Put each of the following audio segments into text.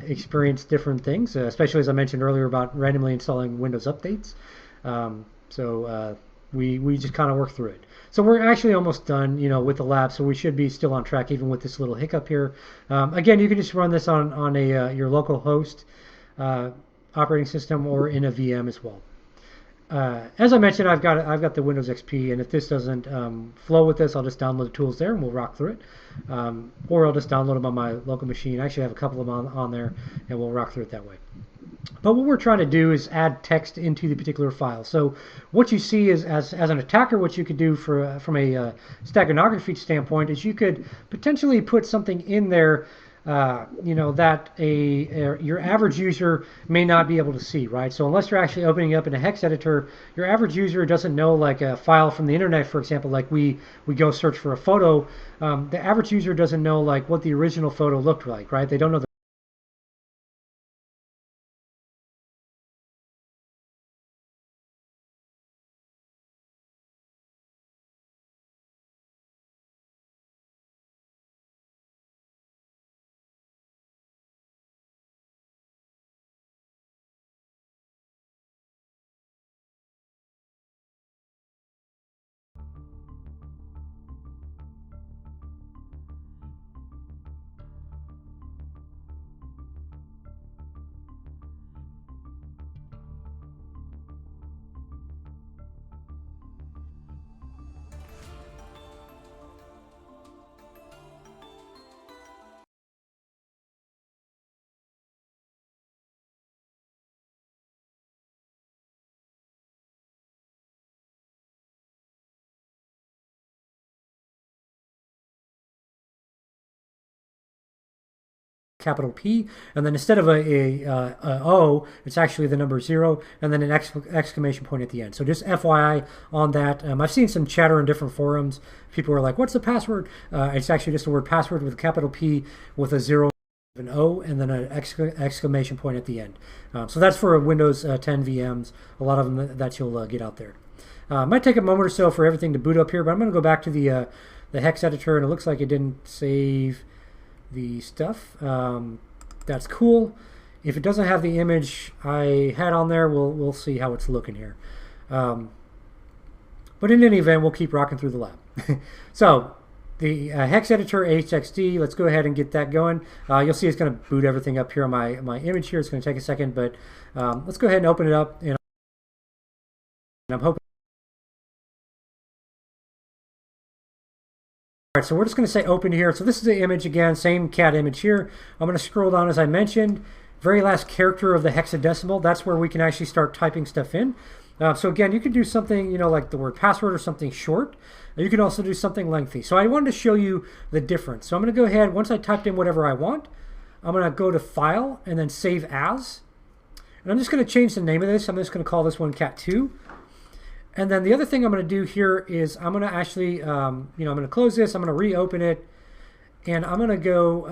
experience different things, especially as I mentioned earlier about randomly installing Windows updates. So we just kind of work through it. So we're actually almost done, with the lab. So we should be still on track, even with this little hiccup here. Again, you can just run this on a your local host uh, operating system or in a VM as well. As I mentioned, I've got the Windows XP, and if this doesn't flow with this, I'll just download the tools there, and we'll rock through it. Or I'll just download them on my local machine. I actually have a couple of them on there, and we'll rock through it that way. But what we're trying to do is add text into the particular file. So what you see is, as an attacker, what you could do from a steganography standpoint is you could potentially put something in there, that your average user may not be able to see, right? So unless you're actually opening up in a hex editor, your average user doesn't know, like a file from the internet, for example, like we go search for a photo. The average user doesn't know like what the original photo looked like, right? They don't know capital P, and then instead of a O, it's actually the number 0, and then an exclamation point at the end. So just FYI on that. I've seen some chatter in different forums. People are like, what's the password? It's actually just the word password with a capital P with a 0, an O, and then an exclamation point at the end. So that's for Windows 10 VMs, a lot of them that you'll get out there. Might take a moment or so for everything to boot up here, but I'm going to go back to the hex editor, and it looks like it didn't save the stuff. That's cool. If it doesn't have the image I had on there, we'll see how it's looking here. But in any event, we'll keep rocking through the lab. So the hex editor HXD, let's go ahead and get that going. You'll see it's going to boot everything up here on my image here. It's going to take a second, but let's go ahead and open it up. And I'm hoping. All right, so we're just going to say open here. So this is the image again, same cat image here. I'm going to scroll down as I mentioned. Very last character of the hexadecimal. That's where we can actually start typing stuff in. So again, you can do something, like the word password or something short. You can also do something lengthy. So I wanted to show you the difference. So I'm going to go ahead, once I typed in whatever I want, I'm going to go to File and then Save As. And I'm just going to change the name of this. I'm just going to call this one Cat2. And then the other thing I'm going to do here is I'm going to actually, I'm going to close this. I'm going to reopen it. And I'm going to go,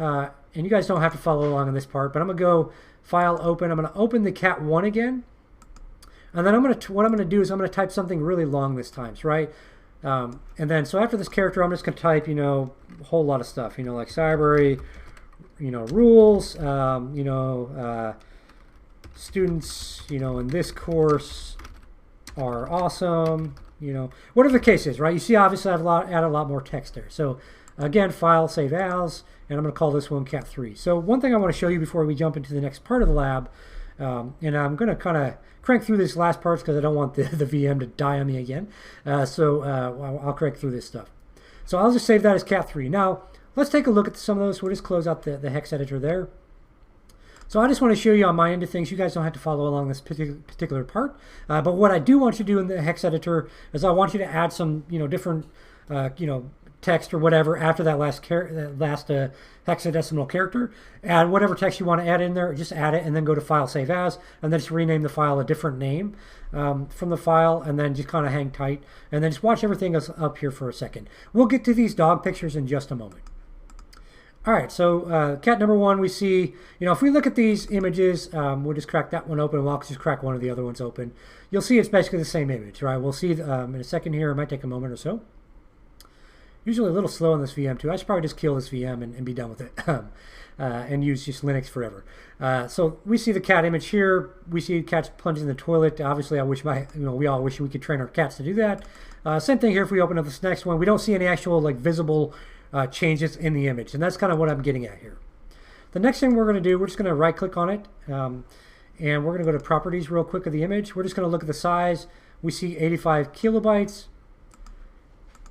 and you guys don't have to follow along on this part, but I'm going to go File, Open. I'm going to open the Cat1 again. And then what I'm going to do is I'm going to type something really long this time, right? And then, so after this character, I'm just going to type, a whole lot of stuff, like Cyber, rules, students, in this course are awesome, whatever the case is, right? You see, obviously, I've added a lot more text there. So again, File, Save As, and I'm going to call this one Cat3. So one thing I want to show you before we jump into the next part of the lab, and I'm going to kind of crank through these last parts because I don't want the VM to die on me again. So I'll crank through this stuff. So I'll just save that as Cat3. Now, let's take a look at some of those. We'll just close out the hex editor there. So I just want to show you on my end of things. You guys don't have to follow along this particular part. But what I do want you to do in the hex editor is I want you to add some, different, text or whatever after that last hexadecimal character. Add whatever text you want to add in there. Just add it and then go to File, Save As, and then just rename the file a different name from the file, and then just kind of hang tight. And then just watch everything else up here for a second. We'll get to these dog pictures in just a moment. All right, so cat number 1, we see, if we look at these images, we'll just crack that one open, and we'll just crack one of the other ones open. You'll see it's basically the same image, right? We'll see in a second here. It might take a moment or so. Usually a little slow on this VM too. I should probably just kill this VM and be done with it. and use just Linux forever. So we see the cat image here. We see cats plunging in the toilet. Obviously, I wish we all wish we could train our cats to do that. Same thing here. If we open up this next one, we don't see any actual like visible changes in the image, and that's kind of what I'm getting at here. The next thing we're going to do, we're just going to right click on it, and we're going to go to properties real quick of the image. We're just going to look at the size. We see 85 kilobytes.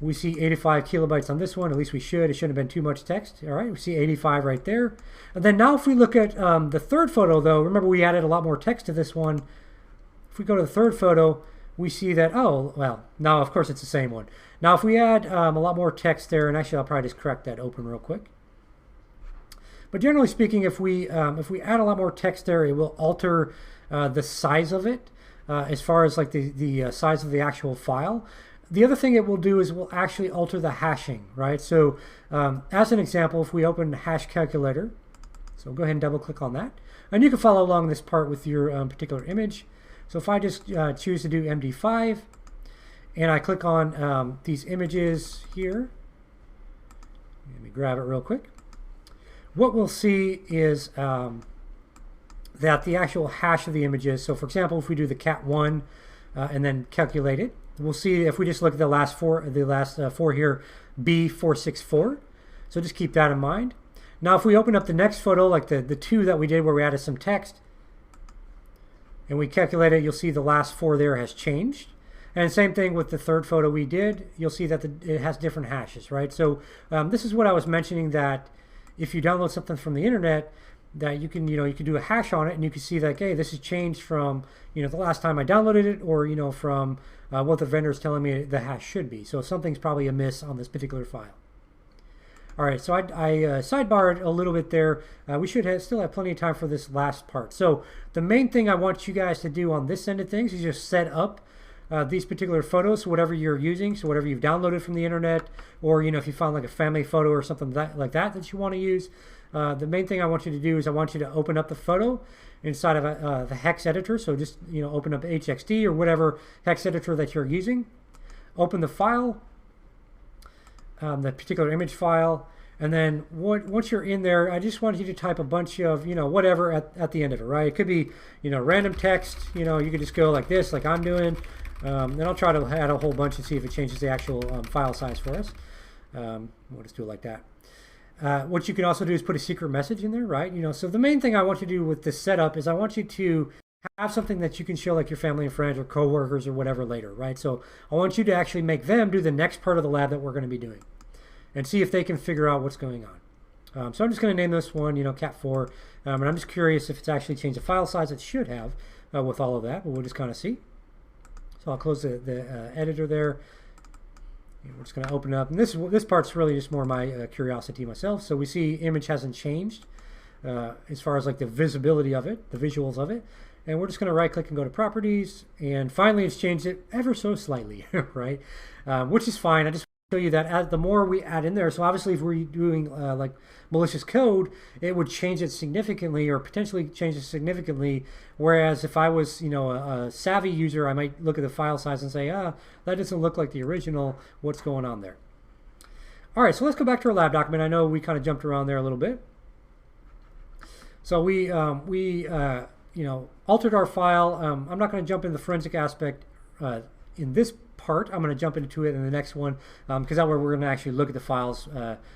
We see 85 kilobytes on this one. At least we should. It shouldn't have been too much text. All right, we see 85 right there. And then now if we look at the third photo, though, remember we added a lot more text to this one. If we go to the third photo, we see that, oh, well, now of course it's the same one. Now if we add a lot more text there, and actually I'll probably just correct that open real quick. But generally speaking, if we add a lot more text there, it will alter the size of it as far as like the size of the actual file. The other thing it will do is it will actually alter the hashing, right? So as an example, if we open hash calculator, so go ahead and double click on that. And you can follow along this part with your particular image. So if I just choose to do MD5 and I click on these images here, let me grab it real quick. What we'll see is that the actual hash of the images, so for example, if we do the cat1 and then calculate it, we'll see if we just look at the last four here, B464. So just keep that in mind. Now if we open up the next photo, like the two that we did where we added some text, and we calculate it, you'll see the last four there has changed. And same thing with the third photo we did, you'll see that it has different hashes, right? So this is what I was mentioning, that if you download something from the internet, that you can do a hash on it, and you can see that, hey, this has changed from the last time I downloaded it, or from what the vendor is telling me the hash should be. So something's probably amiss on this particular file. All right, so I sidebarred a little bit there. We should still have plenty of time for this last part. So the main thing I want you guys to do on this end of things is just set up these particular photos, so whatever you're using, so whatever you've downloaded from the internet, or if you found like a family photo or something like that you want to use. The main thing I want you to do is I want you to open up the photo inside of the hex editor. So just open up HXD or whatever hex editor that you're using. Open the file, the particular image file, and then once you're in there, I just want you to type a bunch of whatever at the end of it, right? It could be random text. You could just go like this, like I'm doing. Then I'll try to add a whole bunch and see if it changes the actual file size for us. We'll just do it like that. What you can also do is put a secret message in there, right? So the main thing I want you to do with this setup is I want you to have something that you can show like your family and friends or coworkers or whatever later, right? So I want you to actually make them do the next part of the lab that we're going to be doing and see if they can figure out what's going on. So I'm just going to name this one, cat4, and I'm just curious if it's actually changed the file size. It should have with all of that, but we'll just kind of see. So I'll close the editor there. And we're just going to open up, and this part's really just more my curiosity myself. So we see image hasn't changed as far as like the visibility of it, the visuals of it, and we're just going to right click and go to properties, and finally it's changed it ever so slightly, right? Which is fine. I just show you that the more we add in there, so obviously if we're doing like malicious code, it would change it significantly or potentially change it significantly, whereas if I was a savvy user, I might look at the file size and say, that doesn't look like the original, what's going on there? All right, so let's go back to our lab document. I know we kind of jumped around there a little bit. So we altered our file. I'm not going to jump into the forensic aspect in this part. I'm going to jump into it in the next one because that way we're going to actually look at the files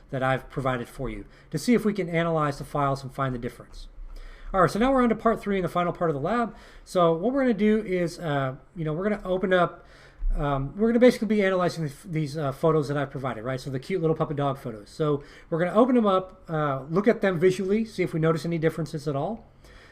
that I've provided for you to see if we can analyze the files and find the difference. All right, so now we're on to part 3 and the final part of the lab. So what we're going to do is, we're going to open up, we're going to basically be analyzing these photos that I've provided, right? So the cute little puppy dog photos. So we're going to open them up, look at them visually, see if we notice any differences at all.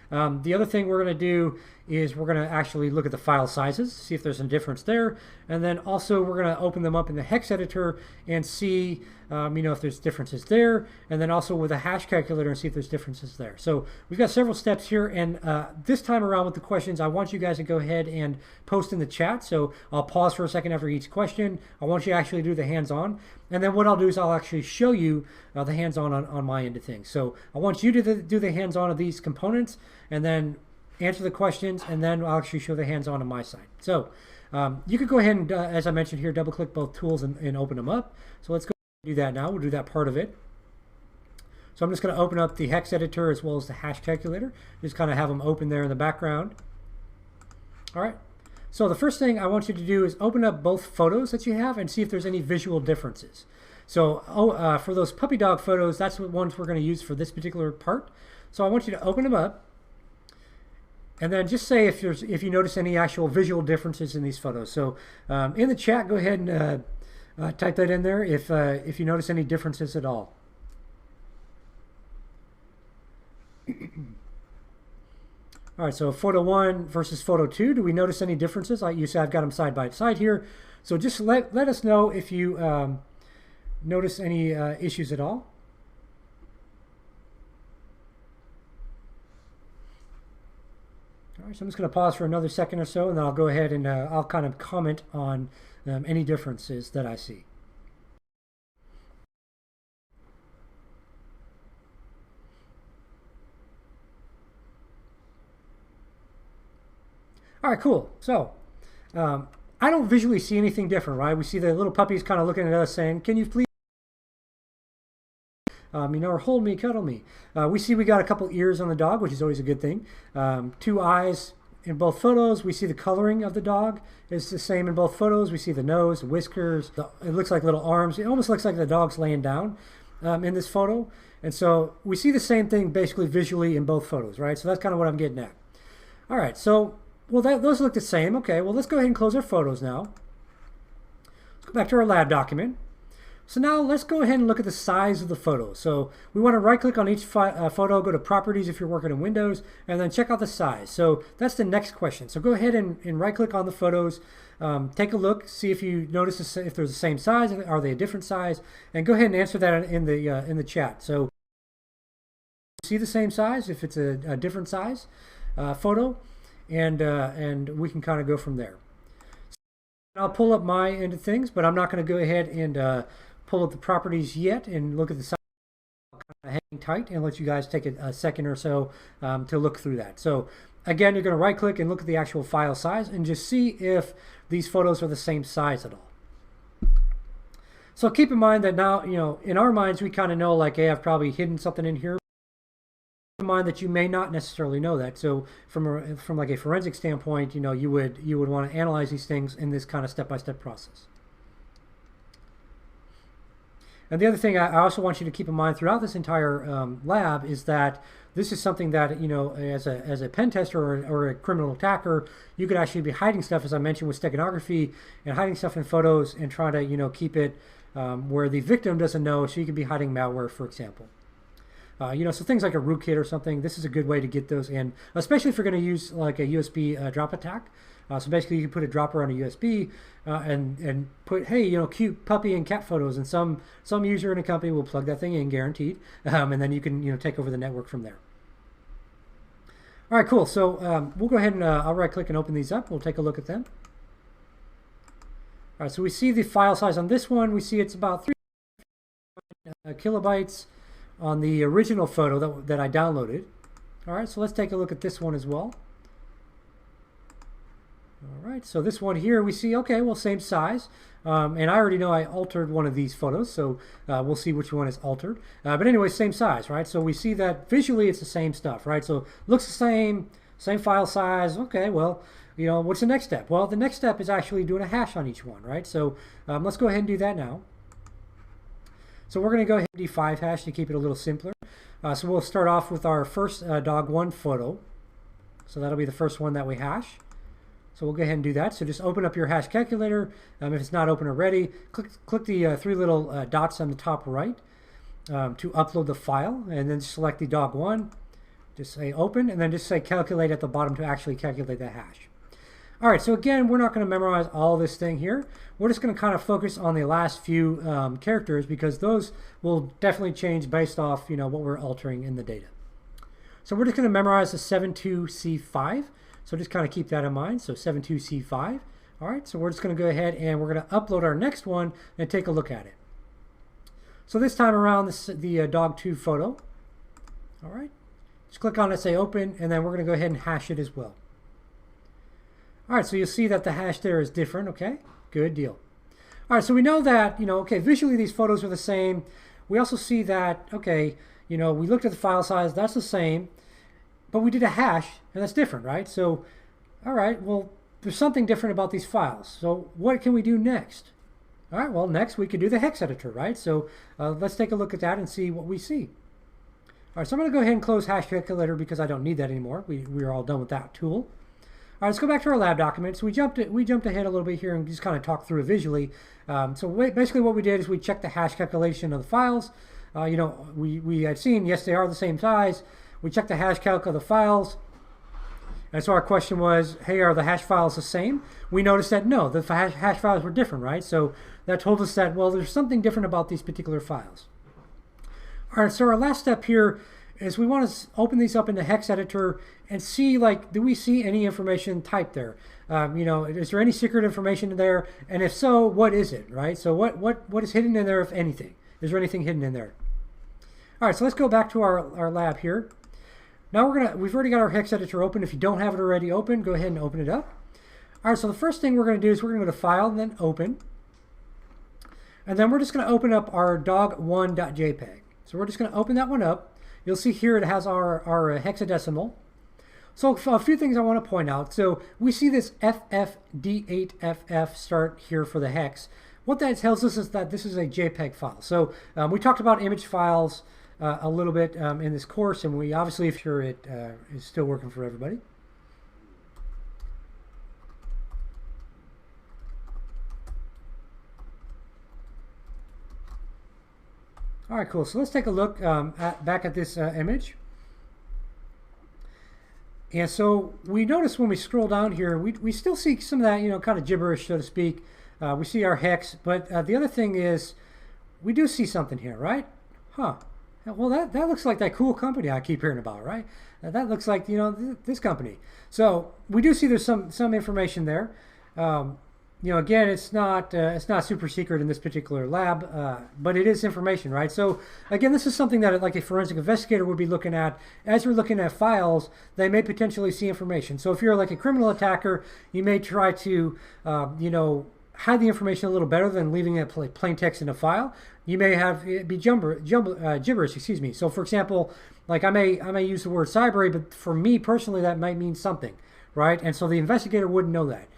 The other thing we're going to do is we're going to actually look at the file sizes, see if there's a difference there, and then also we're going to open them up in the hex editor and see if there's differences there, and then also with a hash calculator and see if there's differences there. So we've got several steps here, and this time around with the questions, I want you guys to go ahead and post in the chat. So I'll pause for a second after each question. I want you to actually do the hands-on, and then what I'll do is I'll actually show you the hands-on on my end of things. So I want you to do the hands-on of these components, and then answer the questions, and then I'll actually show the hands-on on my side. So you could go ahead and, as I mentioned here, double-click both tools and open them up. So let's go do that now. We'll do that part of it. So I'm just going to open up the hex editor as well as the hash calculator. Just kind of have them open there in the background. All right. So the first thing I want you to do is open up both photos that you have and see if there's any visual differences. So for those puppy dog photos, that's the ones we're going to use for this particular part. So I want you to open them up and then just say if you notice any actual visual differences in these photos. So in the chat, go ahead and type that in there if you notice any differences at all. All right, so photo 1 versus photo 2, do we notice any differences? Like you said, I've got them side by side here. So just let us know if you notice any issues at all. All right, so I'm just going to pause for another second or so, and then I'll go ahead and I'll kind of comment on any differences that I see. All right, cool. So I don't visually see anything different, right? We see the little puppies kind of looking at us saying, can you please, or hold me, cuddle me. We see we got a couple ears on the dog, which is always a good thing. 2 eyes in both photos. We see the coloring of the dog is the same in both photos. We see the nose, the whiskers. It looks like little arms. It almost looks like the dog's laying down in this photo. And so we see the same thing basically visually in both photos, right? So that's kind of what I'm getting at. All right, so well, those look the same. Okay, well, let's go ahead and close our photos now. Let's go back to our lab document. So now let's go ahead and look at the size of the photo. So we want to right-click on each photo, go to Properties if you're working in Windows, and then check out the size. So that's the next question. So go ahead and right-click on the photos, take a look, see if you notice if they're the same size, are they a different size, and go ahead and answer that in the chat. So see the same size if it's a different size photo. And we can kind of go from there. So I'll pull up my end of things, but I'm not going to go ahead and pull up the properties yet and look at the size. I'll kind of hang tight and let you guys take a second or so to look through that. So again, you're going to right click and look at the actual file size and just see if these photos are the same size at all. So keep in mind that now, in our minds, we kind of know like, hey, I've probably hidden something in here. Keep in mind that you may not necessarily know that. So from like a forensic standpoint, you would want to analyze these things in this kind of step-by-step process. And the other thing I also want you to keep in mind throughout this entire lab is that this is something that, as a pen tester or a criminal attacker, you could actually be hiding stuff, as I mentioned with steganography, and hiding stuff in photos and trying to, keep it where the victim doesn't know. So you could be hiding malware, for example. So things like a rootkit or something, this is a good way to get those in, especially if you're going to use like a USB drop attack. So basically you can put a dropper on a USB and put, hey, cute puppy and cat photos, and some user in a company will plug that thing in, guaranteed, and then you can take over the network from there. All right, cool. So we'll go ahead and I'll right click and open these up. We'll take a look at them. All right, so we see the file size on this one. We see it's about 3 kilobytes on the original photo that I downloaded. All right, so let's take a look at this one as well. All right, so this one here we see, okay, well, same size. And I already know I altered one of these photos, so we'll see which one is altered. But anyway, same size, right? So we see that visually it's the same stuff, right? So looks the same file size. Okay, well, what's the next step? Well, the next step is actually doing a hash on each one, right? So let's go ahead and do that now. So we're going to go ahead and D5 hash to keep it a little simpler. So we'll start off with our first dog1 photo. So that'll be the first one that we hash. So we'll go ahead and do that. So just open up your hash calculator. If it's not open already, click the 3 little dots on the top right to upload the file, and then select the dog1. Just say open, and then just say calculate at the bottom to actually calculate the hash. All right, so again, we're not going to memorize all this thing here. We're just going to kind of focus on the last few characters, because those will definitely change based off what we're altering in the data. So we're just going to memorize the 72C5. So just kind of keep that in mind. So 72C5. All right, so we're just going to go ahead and we're going to upload our next one and take a look at it. So this time around, this is the dog2 photo. All right, just click on it, say open, and then we're going to go ahead and hash it as well. All right, so you'll see that the hash there is different. Okay, good deal. All right, so we know that, okay, visually these photos are the same. We also see that, okay, we looked at the file size, that's the same, but we did a hash, and that's different, right? So, all right, well, there's something different about these files. So what can we do next? All right, well, next we could do the hex editor, right? So let's take a look at that and see what we see. All right, so I'm going to go ahead and close hash calculator because I don't need that anymore. We are all done with that tool. All right, let's go back to our lab documents. We jumped ahead a little bit here and just kind of talked through it visually. So basically what we did is we checked the hash calculation of the files. We had seen, yes, they are the same size. We checked the hash calc of the files. And so our question was, hey, are the hash files the same? We noticed that no, the hash files were different, right? So that told us that, well, there's something different about these particular files. All right, so our last step here is we want to open these up in the hex editor and see, like, do we see any information typed there? Is there any secret information in there? And if so, what is it, right? So what is hidden in there, if anything? Is there anything hidden in there? All right, so let's go back to our lab here. Now we've already got our hex editor open. If you don't have it already open, go ahead and open it up. All right, so the first thing we're going to do is we're going to go to File and then Open. And then we're just going to open up our dog1.jpg. So we're just going to open that one up. You'll see here it has our hexadecimal. So a few things I want to point out. So we see this FFD8FF start here for the hex. What that tells us is that this is a JPEG file. So we talked about image files a little bit in this course, and we obviously, if sure it is still working for everybody. All right, cool. So let's take a look back at this image. And so we notice when we scroll down here, we still see some of that, kind of gibberish, so to speak. We see our hex, but the other thing is we do see something here, right? Huh. Well, that looks like that cool company I keep hearing about, right? That looks like, this company. So we do see there's some information there. Again, it's not super secret in this particular lab, but it is information, right? So again, this is something that like a forensic investigator would be looking at. As you're looking at files, they may potentially see information. So if you're like a criminal attacker, you may try to, hide the information a little better than leaving it plain text in a file. You may have it be gibberish, excuse me. So for example, like I may use the word cyber, but for me personally, that might mean something, right? And so the investigator wouldn't know that.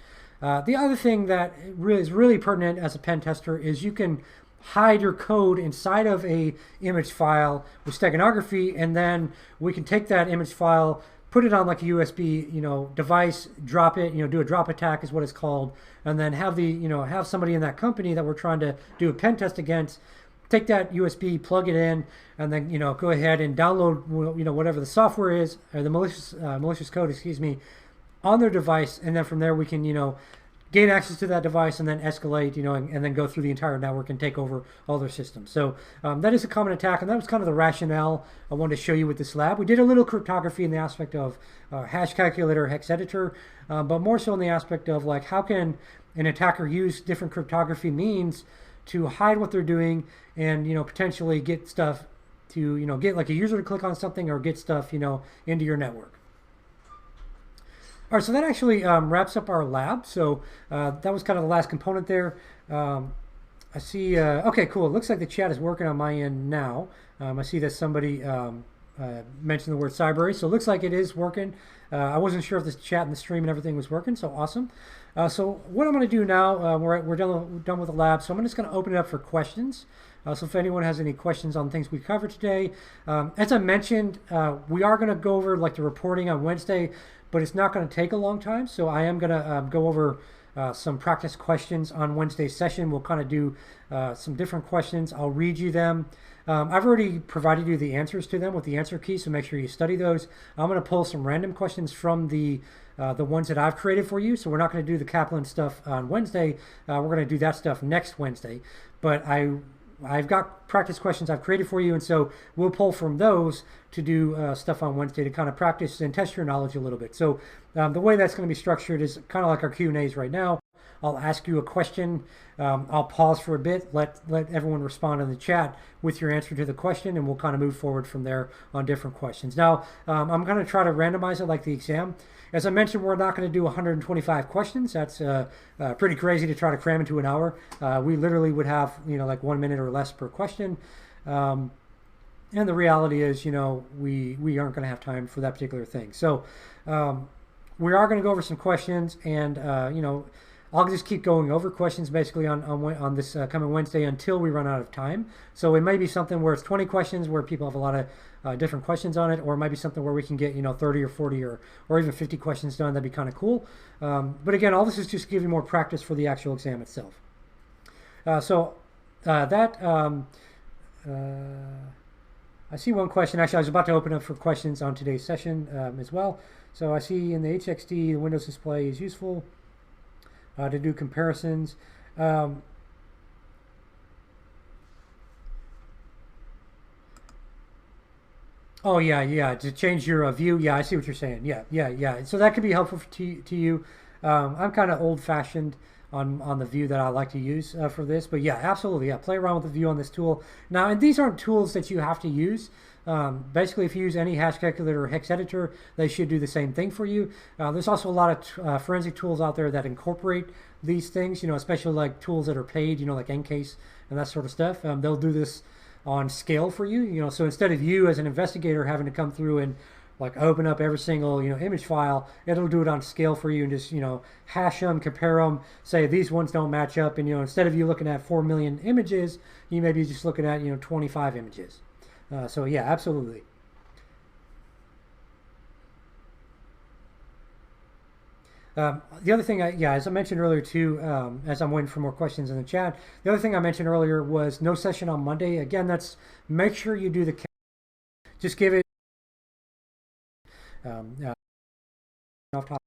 The other thing that is really pertinent as a pen tester is you can hide your code inside of a image file with steganography, and then we can take that image file, put it on like a USB, device, drop it, do a drop attack is what it's called, and then have have somebody in that company that we're trying to do a pen test against, take that USB, plug it in, and then go ahead and download whatever the software is, or the malicious code, excuse me, on their device, and then from there we can gain access to that device and then escalate, and then go through the entire network and take over all their systems. So that is a common attack, and that was kind of the rationale I wanted to show you with this lab. We did a little cryptography in the aspect of hash calculator, hex editor, but more so in the aspect of like how can an attacker use different cryptography means to hide what they're doing and potentially get stuff to get like a user to click on something or get stuff into your network. All right, so that actually wraps up our lab. So that was kind of the last component there. I see, okay, cool. It looks like the chat is working on my end now. I see that somebody mentioned the word cyber. So it looks like it is working. I wasn't sure if this chat and the stream and everything was working, so awesome. So what I'm going to do now, we're done with the lab, so I'm just going to open it up for questions. So if anyone has any questions on things we covered today. As I mentioned, we are going to go over like the reporting on Wednesday, but it's not going to take a long time. So I am going to go over some practice questions on Wednesday's session. We'll kind of do some different questions. I'll read you them. I've already provided you the answers to them with the answer key, so make sure you study those. I'm going to pull some random questions from the ones that I've created for you. So we're not going to do the Kaplan stuff on Wednesday. We're going to do that stuff next Wednesday. But I've got practice questions I've created for you, and so we'll pull from those to do stuff on Wednesday to kind of practice and test your knowledge a little bit. So the way that's going to be structured is kind of like our Q&As right now. I'll ask you a question. I'll pause for a bit, let everyone respond in the chat with your answer to the question, and we'll kind of move forward from there on different questions. Now, I'm going to try to randomize it like the exam. As I mentioned, we're not going to do 125 questions. That's pretty crazy to try to cram into an hour. We literally would have, like 1 minute or less per question. And the reality is, we aren't going to have time for that particular thing. So um, we are going to go over some questions, and I'll just keep going over questions basically on this coming Wednesday until we run out of time. So it may be something where it's 20 questions where people have a lot of different questions on it, or it might be something where we can get 30 or 40 or even 50 questions done. That'd be kind of cool. But again, all this is just to give you more practice for the actual exam itself. So that. I see one question. Actually, I was about to open up for questions on today's session as well. So I see in the HXD, the Windows display is useful to do comparisons. Oh yeah, yeah. To change your view. Yeah, I see what you're saying. Yeah, yeah, yeah. So that could be helpful to you. I'm kind of old-fashioned on the view that I like to use for this, but yeah, absolutely. Yeah, play around with the view on this tool. Now, and these aren't tools that you have to use. Basically, if you use any hash calculator or hex editor, they should do the same thing for you. There's also a lot of forensic tools out there that incorporate these things. Especially like tools that are paid. Like Encase and that sort of stuff. They'll do this on scale for you. So instead of you as an investigator having to come through and like open up every single image file, it'll do it on scale for you and just hash them, compare them, say these ones don't match up, and instead of you looking at 4 million images, you may be just looking at 25 images. So yeah, absolutely. The other thing, as I mentioned earlier too, as I'm waiting for more questions in the chat, the other thing I mentioned earlier was no session on Monday. Again, that's make sure you do the just give it off top.